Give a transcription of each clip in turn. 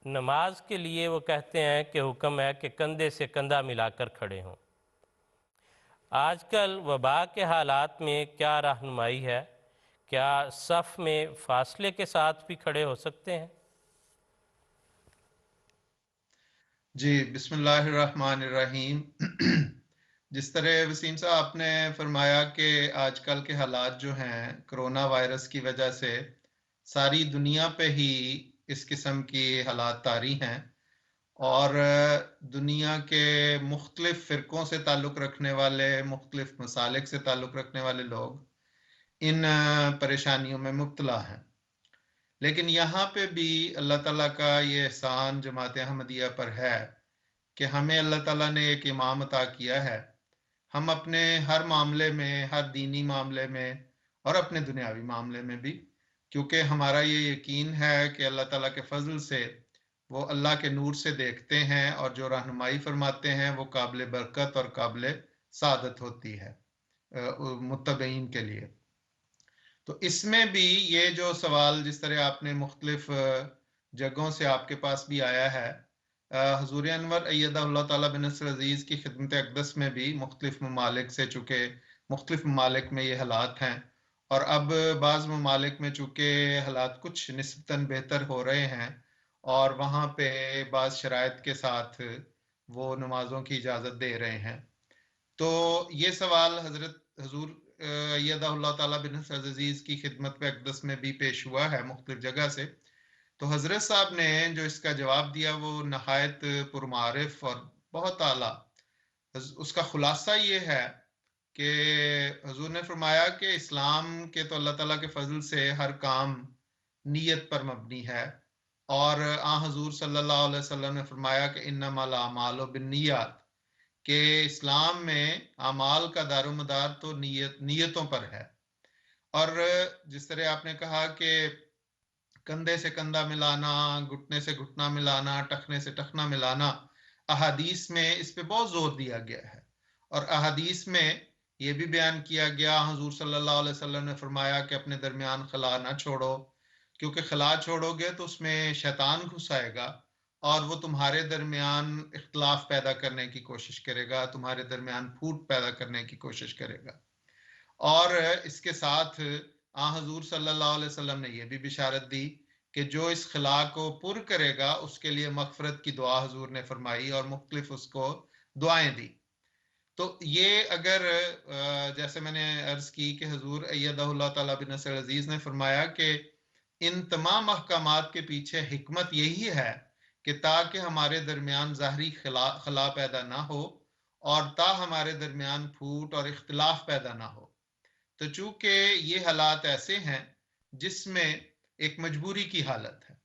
नमाज के लिए वो कहते हैं कि हुक्म है कि कंधे से कंधा मिलाकर खड़े हों। आजकल वबा के हालात में क्या रहनुमाई है? क्या सफ़ में फासले के साथ भी खड़े हो सकते हैं? जी, बिस्मिल्लाहिर्रहमानिर्रहीम। जिस तरह वसीम साहब आपने फरमाया कि आजकल के हालात जो हैं कोरोना वायरस की वजह से सारी दुनिया पे ही इस किस्म की हालात तारी हैं, और दुनिया के मुख्तलिफ फ़िरक़ों से ताल्लुक़ रखने वाले, मुख्तलिफ मसालिक से ताल्लुक़ रखने वाले लोग इन परेशानियों में मुब्तला हैं। लेकिन यहाँ पे भी अल्लाह ताला का ये एहसान जमात अहमदिया पर है कि हमें अल्लाह ताला ने एक इमाम अता किया है। हम अपने हर मामले में, हर दीनी मामले में और अपने दुनियावी मामले में भी, क्योंकि हमारा ये यकीन है कि अल्लाह ताला के फजल से वो अल्लाह के नूर से देखते हैं और जो रहनुमाई फरमाते हैं वो काबिल बरकत और काबिल सादत होती है मुत्तबईन के लिए। तो इसमें भी ये जो सवाल जिस तरह आपने मुख्तलिफ जगहों से आपके पास भी आया है, हजूर अनवर अय्यदहुल्लाह ताला बिनस्र अज़ीज़ की खिदमत अक़दस में भी मुख्तलिफ ममालिक से, चूँकि मुख्तलिफ ममालिक में ये हालात हैं और अब बाज़ ममालिक में चूँकि हालात कुछ निस्बतन बेहतर हो रहे हैं और वहाँ पे बाज़ शराइत के साथ वो नमाज़ों की इजाज़त दे रहे हैं। तो ये सवाल हज़रत हजूर अय्यदहुल्लाह ताला बिनस्र अज़ीज़ की खिदमत अक़दस में भी पेश हुआ है मुख्तलिफ जगह से। तो हज़रत साहब ने जो इसका जवाब दिया वो नहायत पुरमारिफ और बहुत आला। उसका खुलासा ये है कि हुजूर ने फरमाया कि इस्लाम के तो अल्लाह ताला के फजल से हर काम नीयत पर मबनी है, और आ हजूर सल्लल्लाहु अलैहि वसल्लम ने फरमाया कि इन्नमल आमालु बिन्नियात, के इस्लाम में अमाल का दारोमदार तो नीयतों पर है। और जिस तरह आपने कहा कि कंधे से कंधा मिलाना, घुटने से घुटना मिलाना, टखने से टखना मिलाना, अहादीस में इस पे बहुत जोर दिया गया है। और अहादीस में ये भी बयान किया गया, हुजूर सल्लल्लाहु अलैहि वसल्लम ने फरमाया कि अपने दरमियान खला ना छोड़ो, क्योंकि खला छोड़ोगे तो उसमें शैतान घुस आएगा और वो तुम्हारे दरमियान इख्तलाफ पैदा करने की कोशिश करेगा, तुम्हारे दरमियान फूट पैदा करने की कोशिश करेगा। और इसके साथ हजूर सल्लल्लाहु अलैहि वसल्लम ने यह भी बिशारत दी कि जो इस खिला को पुर करेगा उसके लिए मगफरत की दुआ हजूर ने फरमाई और मुख्तलिफ उसको दुआएं दी। तो ये अगर जैसे मैंने अर्ज की कि हजूर अय्यदहुल्लाह ताला बिनस्र अज़ीज़ ने फरमाया कि इन तमाम अहकामात के पीछे हिकमत यही है कि ताकि हमारे दरमियान ज़ाहरी खला पैदा ना हो और ता हमारे दरमियान फूट और इख्तिलाफ पैदा ना हो। तो चूंकि ये हालात ऐसे हैं जिसमें एक मजबूरी की हालत है,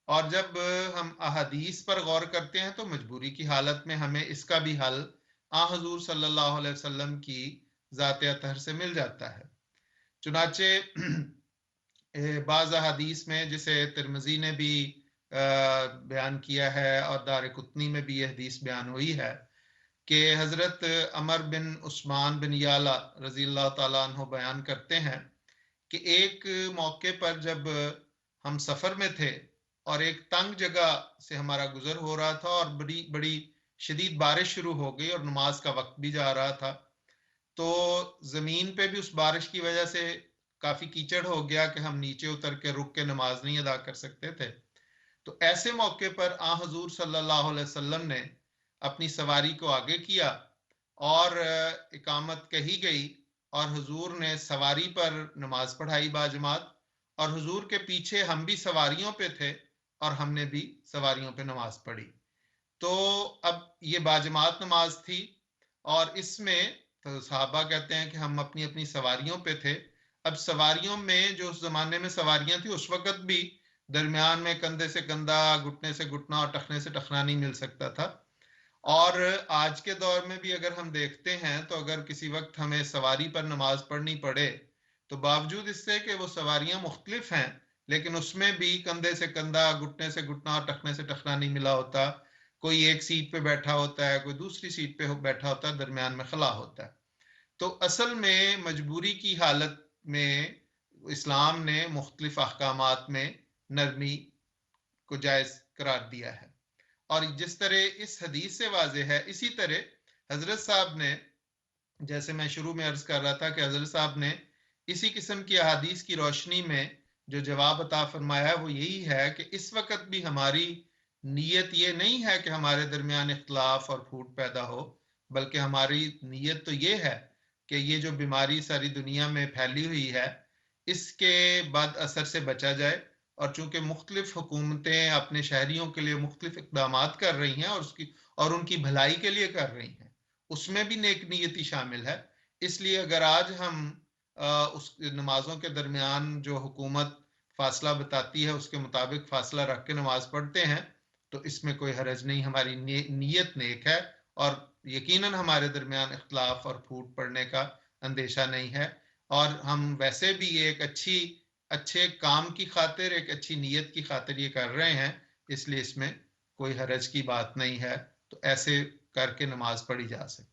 और जब हम अहादीस पर गौर करते हैं तो मजबूरी की हालत में हमें इसका भी हल हजूर सल्लल्लाहु अलैहि वसल्लम की ज़ात अतहर से मिल जाता है। चुनाचे बाज़ अहादीस में, जिसे तिरमिज़ी ने भी बयान किया है और दारक़ुतनी में भी यह हदीस बयान हुई है कि हज़रत अमर बिन उस्मान बिन याला रज़ी अल्लाह ताला अन्हु बयान करते हैं कि एक मौके पर जब हम सफ़र में थे और एक तंग जगह से हमारा गुजर हो रहा था और बड़ी बड़ी शदीद बारिश शुरू हो गई और नमाज का वक्त भी जा रहा था, तो ज़मीन पे भी उस बारिश की वजह से काफ़ी कीचड़ हो गया कि हम नीचे उतर के रुक के नमाज नहीं अदा कर सकते थे। तो ऐसे मौके पर हजूर सल्लल्लाहु अलैहि वसल्लम ने अपनी सवारी को आगे किया और इकामत कही गई और हुजूर ने सवारी पर नमाज पढ़ाई बाजमात, और हुजूर के पीछे हम भी सवारियों पे थे और हमने भी सवारियों पे नमाज पढ़ी। तो अब ये बाजमात नमाज थी और इसमें तो सहाबा कहते हैं कि हम अपनी अपनी सवारियों पे थे। अब सवारियों में जो उस जमाने में सवारियां थी उस वक्त भी दरमियान में कंधे से कंधा, घुटने से घुटना और टखने से टखना नहीं मिल सकता था। और आज के दौर में भी अगर हम देखते हैं तो अगर किसी वक्त हमें सवारी पर नमाज पढ़नी पड़े तो बावजूद इससे कि वो सवारियां मुख्तलिफ हैं, लेकिन उसमें भी कंधे से कंधा, घुटने से घुटना और टखने से टखना नहीं मिला होता। कोई एक सीट पे बैठा होता है, कोई दूसरी सीट पे बैठा होता है, दरमियान में खला होता है। तो असल में मजबूरी की हालत में इस्लाम ने मुख्तलिफ अहकामात में नरमी को जायज़ करार दिया है। और जिस तरह इस हदीस से वाज़ेह है, इसी तरह हजरत साहब ने, जैसे मैं शुरू में अर्ज कर रहा था कि हजरत साहब ने इसी किस्म की अहादीस की रोशनी में जो जवाब अता फरमाया है वो यही है कि इस वक्त भी हमारी नीयत ये नहीं है कि हमारे दरमियान इख्तलाफ और फूट पैदा हो, बल्कि हमारी नीयत तो ये है कि ये जो बीमारी सारी दुनिया में फैली हुई है इसके बाद असर से बचा जाए। और चूंकि मुख्तलिफ हुकूमतें अपने शहरियों के लिए मुख्तलिफ इकदाम कर रही हैं और उनकी भलाई के लिए कर रही हैं, उसमें भी नेक नीयती शामिल है। इसलिए अगर आज हम उस नमाजों के दरमियान जो हुकूमत फासला बताती है उसके मुताबिक फासला रख के नमाज पढ़ते हैं तो इसमें कोई हरज नहीं, हमारी नीयत नेक है और यकीनन हमारे दरमियान इख्तलाफ और फूट पड़ने का अंदेशा नहीं है। और हम वैसे भी एक अच्छे काम की खातिर, एक अच्छी नीयत की खातिर ये कर रहे हैं, इसलिए इसमें कोई हरज की बात नहीं है। तो ऐसे करके नमाज पढ़ी जा सकती है।